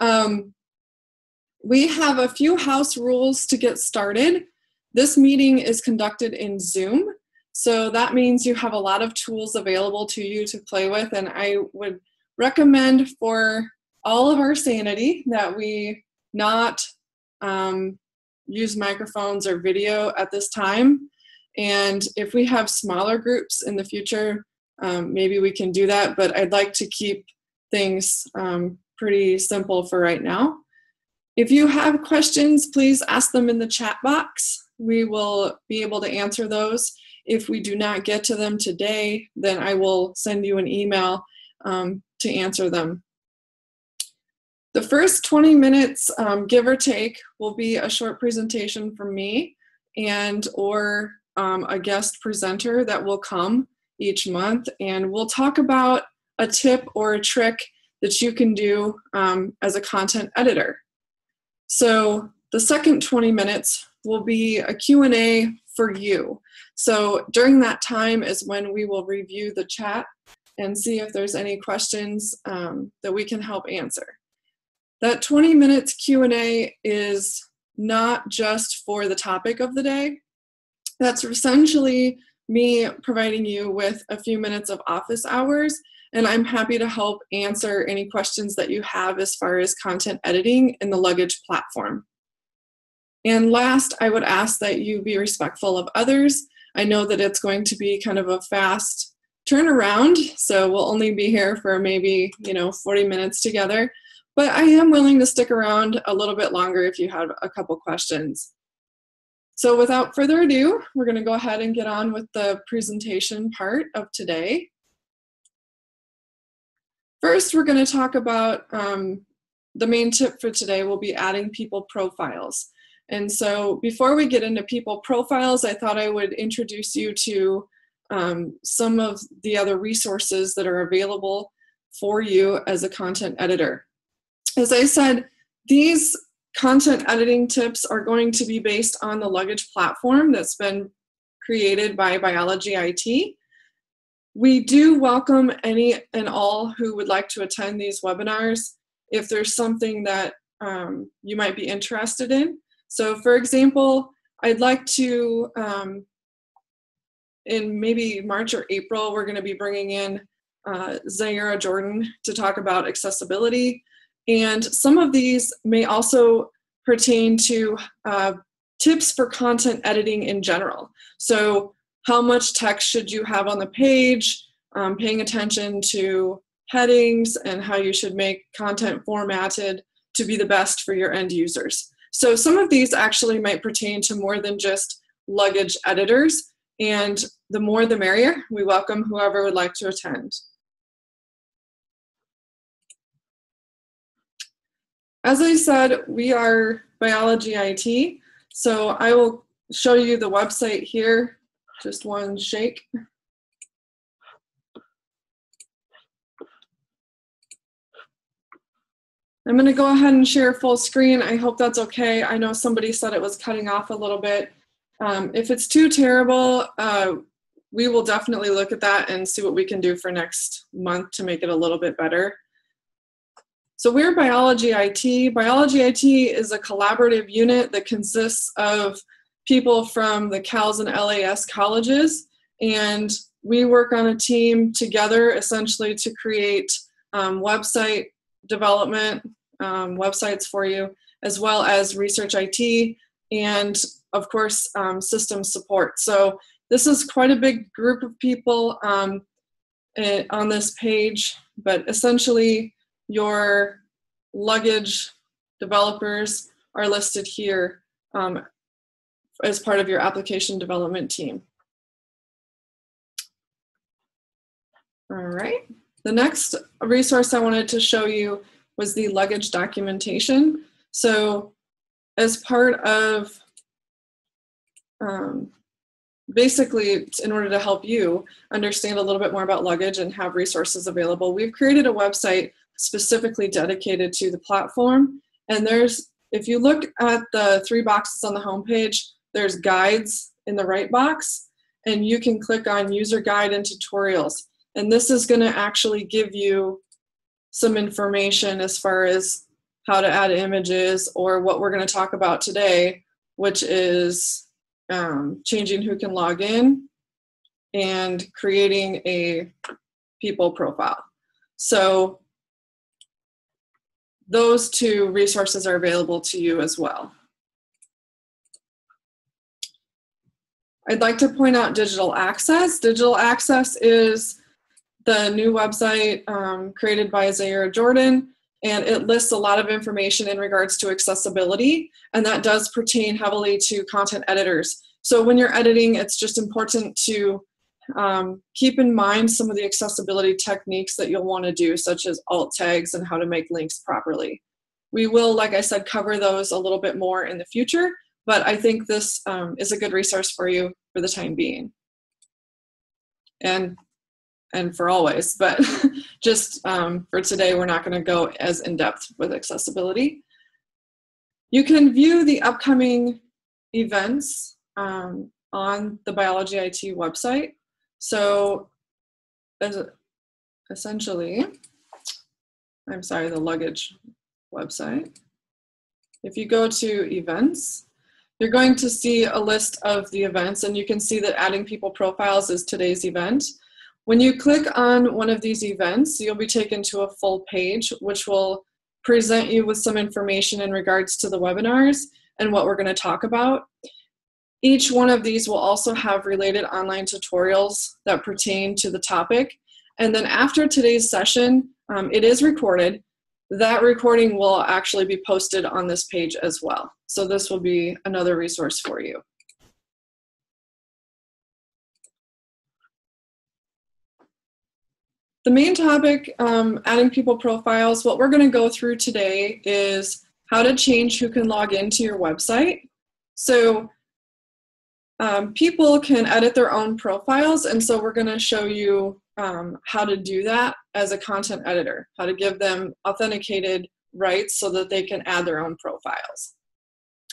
We have a few house rules to get started. This meeting is conducted in Zoom, so that means you have a lot of tools available to you to play with, and I would recommend for all of our sanity that we not use microphones or video at this time. And if we have smaller groups in the future, maybe we can do that, but I'd like to keep things pretty simple for right now. If you have questions, please ask them in the chat box. We will be able to answer those. If we do not get to them today, then I will send you an email to answer them. The first 20 minutes, give or take, will be a short presentation from me and or a guest presenter that will come each month, and we'll talk about a tip or a trick that you can do as a content editor. So the second 20 minutes will be a Q&A for you. So during that time is when we will review the chat and see if there's any questions that we can help answer. That 20 minutes Q&A is not just for the topic of the day. That's essentially me providing you with a few minutes of office hours, and I'm happy to help answer any questions that you have as far as content editing in the Luggage platform. And last, I would ask that you be respectful of others. I know that it's going to be kind of a fast turnaround, so we'll only be here for maybe 40 minutes together, but I am willing to stick around a little bit longer if you have a couple questions. So without further ado, we're going to go ahead and get on with the presentation part of today. First, we're going to talk about the main tip for today will be adding people profiles. And so before we get into people profiles, I thought I would introduce you to some of the other resources that are available for you as a content editor. As I said, these content editing tips are going to be based on the Luggage platform that's been created by Biology IT. We do welcome any and all who would like to attend these webinars if there's something that you might be interested in. So for example, I'd like to, in maybe March or April, we're going to be bringing in Zaira Jordan to talk about accessibility. And some of these may also pertain to tips for content editing in general. So how much text should you have on the page, paying attention to headings, and how you should make content formatted to be the best for your end users. So some of these actually might pertain to more than just Luggage editors, and the more the merrier. We welcome whoever would like to attend. As I said, we are Biology IT, so I will show you the website here. Just one shake. I'm going to go ahead and share full screen. I hope that's okay. I know somebody said it was cutting off a little bit. If it's too terrible, we will definitely look at that and see what we can do for next month to make it a little bit better. So we're Biology IT. Biology IT is a collaborative unit that consists of people from the CALS and LAS colleges, and we work on a team together essentially to create website development, websites for you, as well as research IT, and of course system support. So this is quite a big group of people on this page, but essentially your Luggage developers are listed here as part of your application development team. All right, the next resource I wanted to show you was the Luggage documentation. So as part of, basically in order to help you understand a little bit more about Luggage and have resources available, we've created a website specifically dedicated to the platform. And there's, if you look at the 3 boxes on the homepage, there's guides in the right box, and you can click on user guide and tutorials. And this is going to actually give you some information as far as how to add images, or what we're going to talk about today, which is changing who can log in and creating a people profile. So those two resources are available to you as well. I'd like to point out Digital Access. Digital Access is the new website created by Zaire Jordan, and it lists a lot of information in regards to accessibility, and that does pertain heavily to content editors. So when you're editing, it's just important to keep in mind some of the accessibility techniques that you'll want to do, such as alt tags and how to make links properly. We will, like I said, cover those a little bit more in the future, but I think this is a good resource for you for the time being. And for always, but just for today, we're not going to go as in-depth with accessibility. You can view the upcoming events on the Biology IT website. So essentially, I'm sorry, the luggage website. If you go to events, you're going to see a list of the events, and you can see that adding people profiles is today's event. When you click on one of these events, you'll be taken to a full page, which will present you with some information in regards to the webinars and what we're going to talk about. Each one of these will also have related online tutorials that pertain to the topic. And then after today's session, it is recorded. That recording will actually be posted on this page as well. So this will be another resource for you. The main topic, adding people profiles, what we're going to go through today is how to change who can log into your website. So people can edit their own profiles, and so we're going to show you how to do that as a content editor, how to give them authenticated rights so that they can add their own profiles.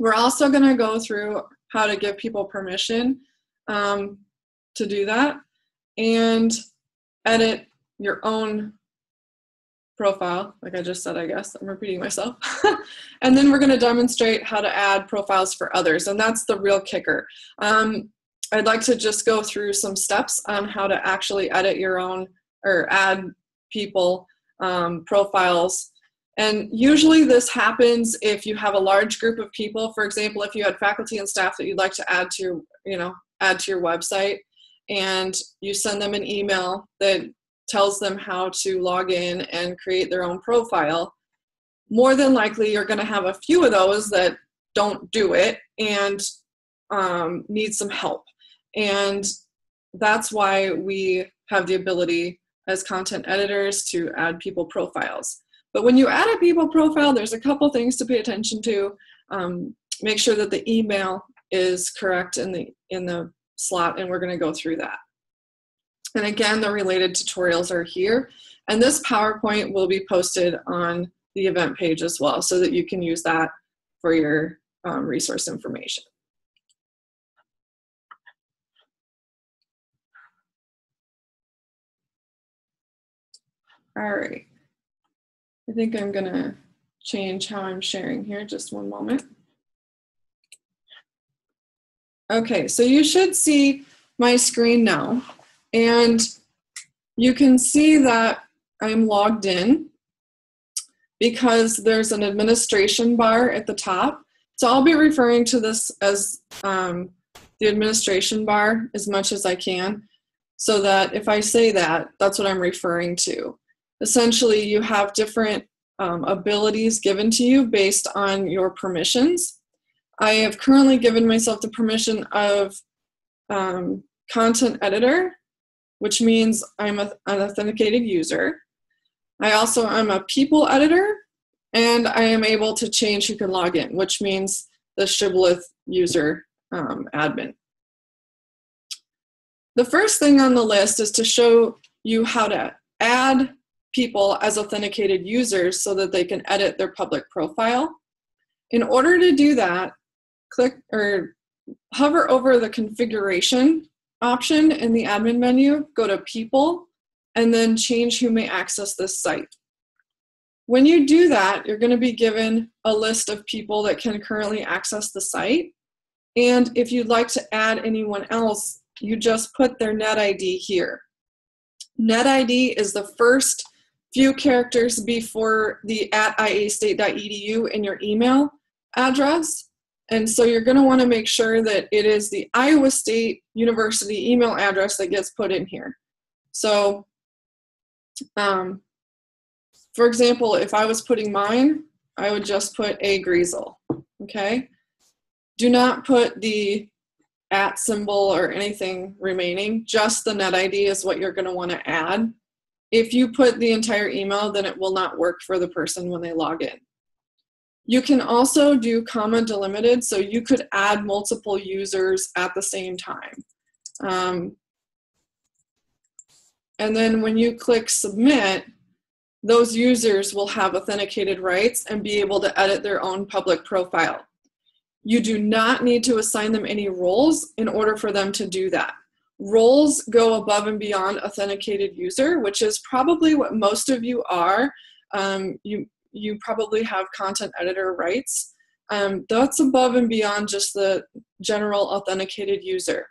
We're also going to go through how to give people permission to do that and edit your own profile, like I just said, I guess. I'm repeating myself. And then we're going to demonstrate how to add profiles for others, and that's the real kicker. I'd like to just go through some steps on how to actually edit your own or add people profiles. And usually this happens if you have a large group of people. For example, if you had faculty and staff that you'd like to add to your website, and you send them an email that tells them how to log in and create their own profile, more than likely you're going to have a few of those that don't do it and need some help. And that's why we have the ability as content editors to add people profiles. But when you add a people profile, there's a couple things to pay attention to. Make sure that the email is correct in the slot, and we're going to go through that. And again, the related tutorials are here. And this PowerPoint will be posted on the event page as well, so that you can use that for your resource information. All right. I think I'm going to change how I'm sharing here. Just one moment. Okay, so you should see my screen now. And you can see that I'm logged in because there's an administration bar at the top. So I'll be referring to this as the administration bar as much as I can, so that if I say that, that's what I'm referring to. Essentially, you have different abilities given to you based on your permissions. I have currently given myself the permission of content editor, which means I'm an authenticated user. I also am a people editor, and I am able to change who can log in, which means the Shibboleth user admin. The first thing on the list is to show you how to add people as authenticated users so that they can edit their public profile. In order to do that, click or hover over the configuration option in the admin menu, go to people, and then change who may access this site. When you do that, you're going to be given a list of people that can currently access the site. And if you'd like to add anyone else, you just put their NetID here. NetID is the first few characters before the @iastate.edu in your email address. And so you're going to want to make sure that it is the Iowa State University email address that gets put in here. So, for example, if I was putting mine, I would just put A. Griesel, okay? Do not put the @ symbol or anything remaining. Just the NetID is what you're going to want to add. If you put the entire email, then it will not work for the person when they log in. You can also do comma delimited, so you could add multiple users at the same time. And then when you click submit, those users will have authenticated rights and be able to edit their own public profile. You do not need to assign them any roles in order for them to do that. Roles go above and beyond authenticated user, which is probably what most of you are. You probably have content editor rights. That's above and beyond just the general authenticated user.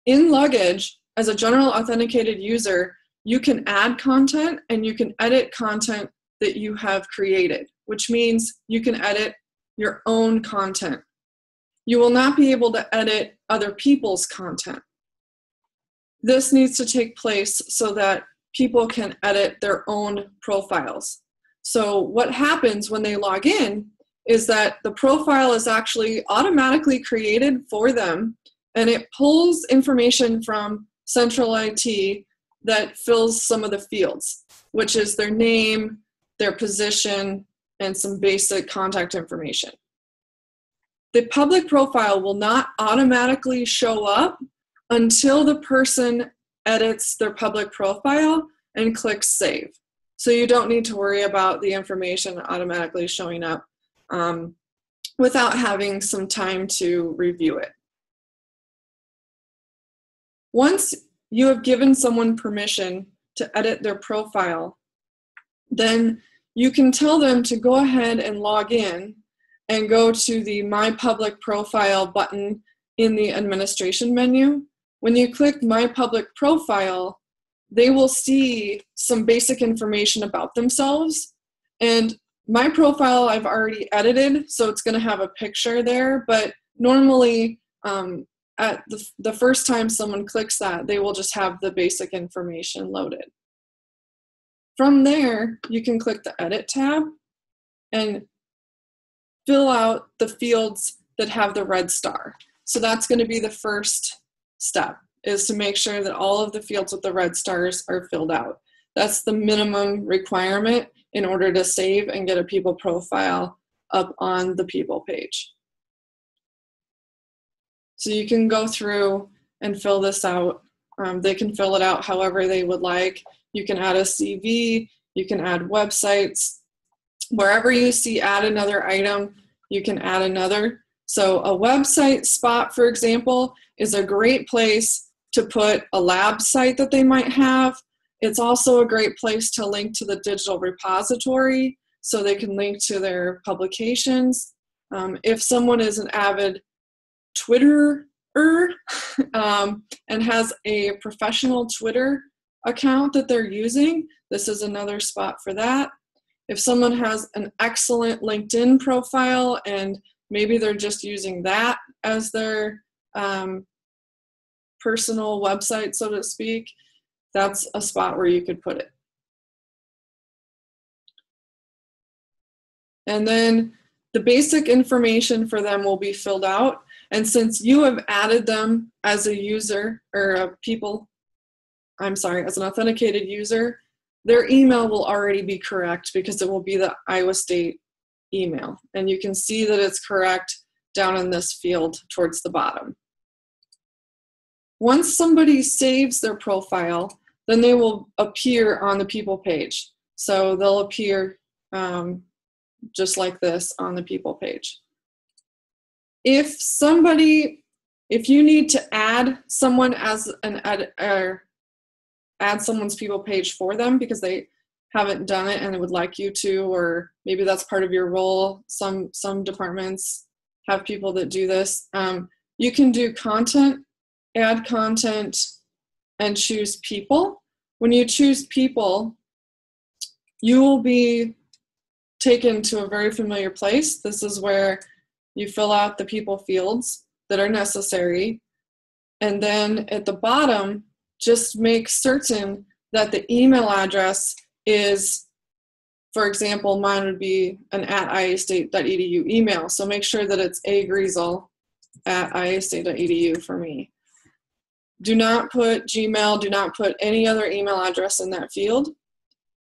In Luggage, as a general authenticated user, you can add content and you can edit content that you have created, which means you can edit your own content. You will not be able to edit other people's content. This needs to take place so that people can edit their own profiles. So what happens when they log in is that the profile is actually automatically created for them, and it pulls information from Central IT that fills some of the fields, which is their name, their position, and some basic contact information. The public profile will not automatically show up until the person edits their public profile and clicks save. So you don't need to worry about the information automatically showing up without having some time to review it. Once you have given someone permission to edit their profile, then you can tell them to go ahead and log in and go to the My Public Profile button in the administration menu. When you click My Public Profile, they will see some basic information about themselves. And my profile I've already edited, so it's going to have a picture there, but normally at the first time someone clicks that, they will just have the basic information loaded. From there, you can click the Edit tab and fill out the fields that have the red star. So that's going to be the first step, is to make sure that all of the fields with the red stars are filled out. That's the minimum requirement in order to save and get a people profile up on the people page. So you can go through and fill this out. They can fill it out however they would like. You can add a CV, you can add websites. Wherever you see add another item, you can add another. So a website spot, for example, is a great place to put a lab site that they might have. It's also a great place to link to the digital repository so they can link to their publications. If someone is an avid Twitterer and has a professional Twitter account that they're using, this is another spot for that. If someone has an excellent LinkedIn profile and maybe they're just using that as their personal website, so to speak, that's a spot where you could put it. And then the basic information for them will be filled out. And since you have added them as a user or as an authenticated user, their email will already be correct because it will be the Iowa State email. And you can see that it's correct down in this field towards the bottom. Once somebody saves their profile, then they will appear on the people page. So they'll appear just like this on the people page. If you need to add someone as an editor, add someone's people page for them because they haven't done it and would like you to, or maybe that's part of your role. Some departments have people that do this. You can do content, add content, and choose people. When you choose people, you will be taken to a very familiar place. This is where you fill out the people fields that are necessary. And then at the bottom, just make certain that the email address is, for example, mine would be an @iastate.edu email. So make sure that it's agriesel@iastate.edu for me. Do not put Gmail, do not put any other email address in that field.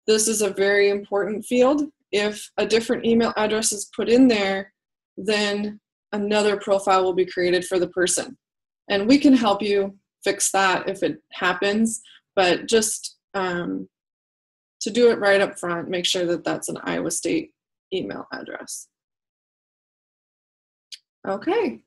This is a very important field. If a different email address is put in there, then another profile will be created for the person. And we can help you fix that if it happens, but just to do it right up front, make sure that that's an Iowa State email address. Okay.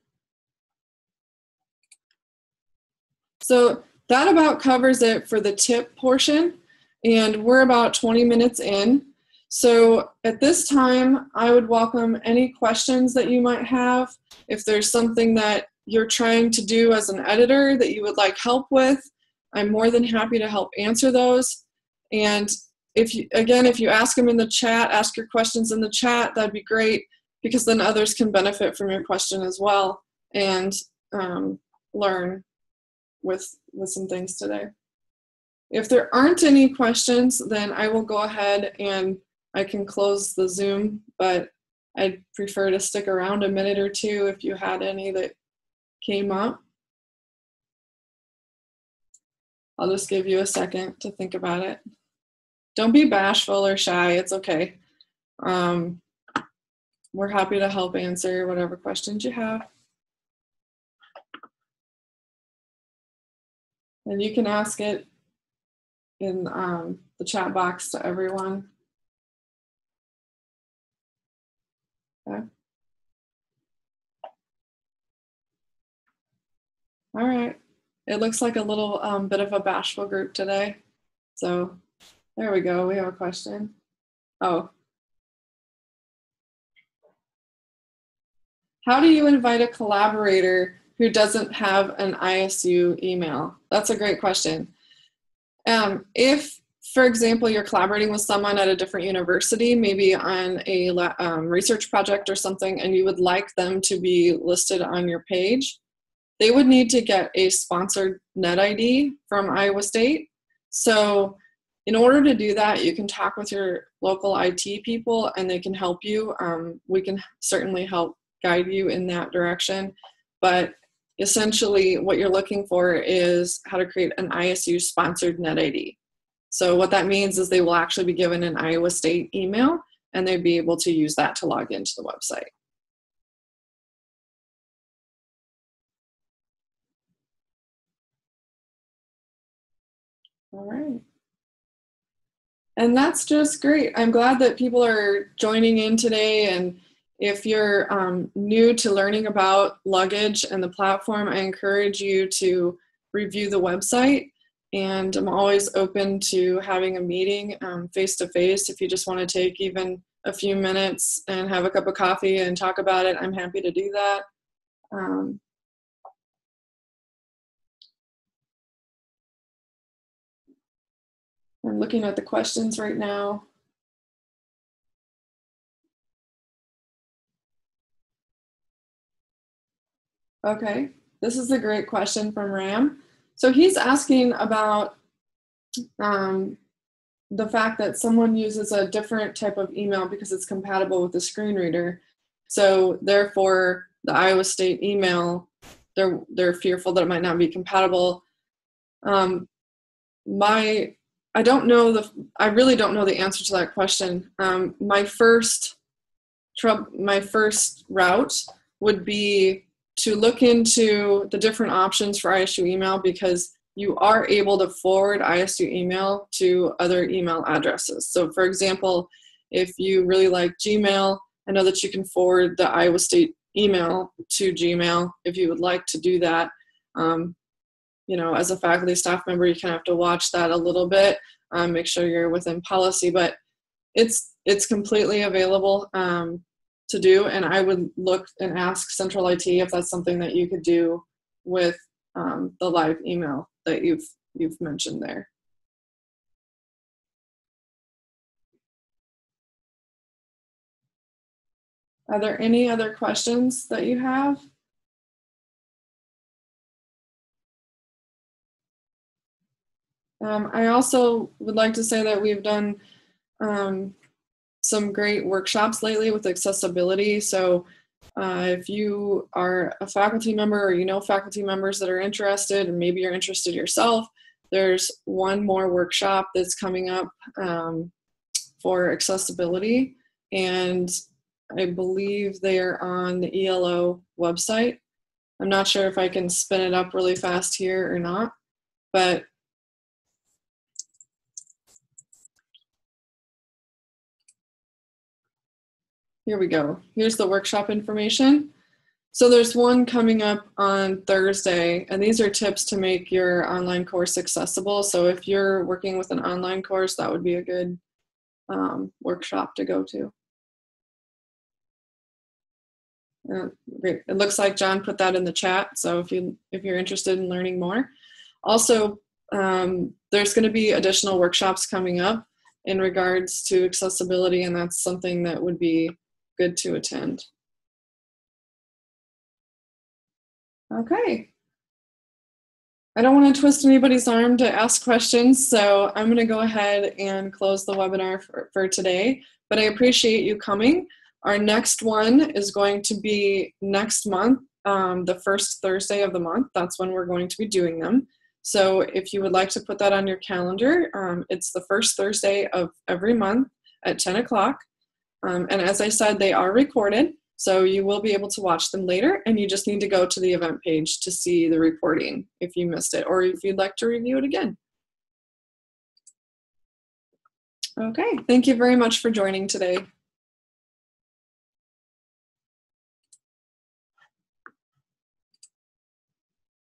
So that about covers it for the tip portion, and we're about 20 minutes in. So at this time, I would welcome any questions that you might have. If there's something that you're trying to do as an editor that you would like help with, I'm more than happy to help answer those. And if you ask them in the chat, ask your questions in the chat, that'd be great, because then others can benefit from your question as well and learn with some things today. If there aren't any questions, then I will go ahead and I can close the Zoom, but I'd prefer to stick around a minute or two if you had any that came up. I'll just give you a second to think about it. Don't be bashful or shy, it's okay. We're happy to help answer whatever questions you have. And you can ask it in the chat box to everyone. Okay. All right. It looks like a little bit of a bashful group today. So there we go. We have a question. Oh. How do you invite a collaborator who doesn't have an ISU email? That's a great question. If, for example, you're collaborating with someone at a different university, maybe on a research project or something, and you would like them to be listed on your page, they would need to get a sponsored NetID from Iowa State. So in order to do that, you can talk with your local IT people and they can help you. We can certainly help guide you in that direction. But essentially what you're looking for is how to create an ISU sponsored NetID. So what that means is they will actually be given an Iowa State email and they'd be able to use that to log into the website. All right. And that's just great. I'm glad that people are joining in today. And if you're new to learning about luggage and the platform, I encourage you to review the website. And I'm always open to having a meeting face-to-face. If you just want to take even a few minutes and have a cup of coffee and talk about it, I'm happy to do that. I'm looking at the questions right now. Okay, this is a great question from Ram. So he's asking about the fact that someone uses a different type of email because it's compatible with the screen reader. So therefore, the Iowa State email, they're fearful that it might not be compatible. I really don't know the answer to that question. My first route would be to look into the different options for ISU email, because you are able to forward ISU email to other email addresses. So for example, if you really like Gmail, I know that you can forward the Iowa State email to Gmail if you would like to do that. You know, as a faculty staff member, you kind of have to watch that a little bit. make sure you're within policy, but it's completely available to do, and I would look and ask Central IT if that's something that you could do with the live email that you've mentioned there. Are there any other questions that you have? I also would like to say that we've done some great workshops lately with accessibility. So if you are a faculty member or you know faculty members that are interested, and maybe you're interested yourself, there's one more workshop that's coming up for accessibility, and I believe they're on the ELO website. I'm not sure if I can spin it up really fast here or not, but here we go. Here's the workshop information. So there's one coming up on Thursday, and these are tips to make your online course accessible. So if you're working with an online course, that would be a good workshop to go to. Great. It looks like John put that in the chat. So if you're interested in learning more, also there's going to be additional workshops coming up in regards to accessibility, and that's something that would be good to attend. Okay. I don't want to twist anybody's arm to ask questions, so I'm going to go ahead and close the webinar for today, but I appreciate you coming. Our next one is going to be next month, the first Thursday of the month. That's when we're going to be doing them. So if you would like to put that on your calendar, it's the first Thursday of every month at 10 o'clock. And as I said, they are recorded, so you will be able to watch them later, and you just need to go to the event page to see the recording if you missed it, or if you'd like to review it again. Okay, thank you very much for joining today.